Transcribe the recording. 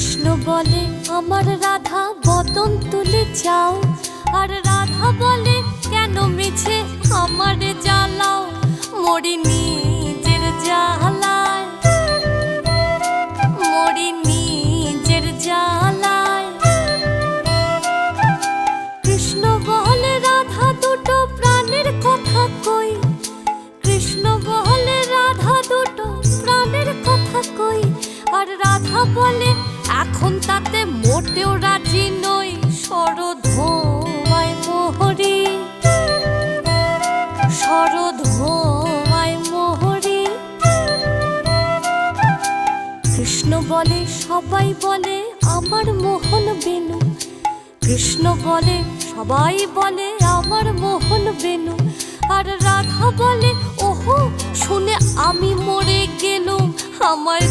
কৃষ্ণ বলে আমার রাধা বদন তুলে যাও, আর রাধা বলে কেন মিছে আমারে জ্বালাও, মরি নিজের জ্বালায়, মরি নিজের জ্বালায়। কৃষ্ণ বলে রাধা দুটো প্রাণের কথা কই, কৃষ্ণ বলে রাধা দুটো প্রাণের কথা কই, আর রাধা বলে এখন তাতে মোটেও রাজি নই, শরধোয়ায় মোহরি, শরধোয়ায় মোহরি। কৃষ্ণ বলে সবাই বলে আমার মোহন বেনু, কৃষ্ণ বলে সবাই বলে আমার মোহন বেনু, আর রাধা বলে ওহো শুনে আমি মরে গেলুম, আমার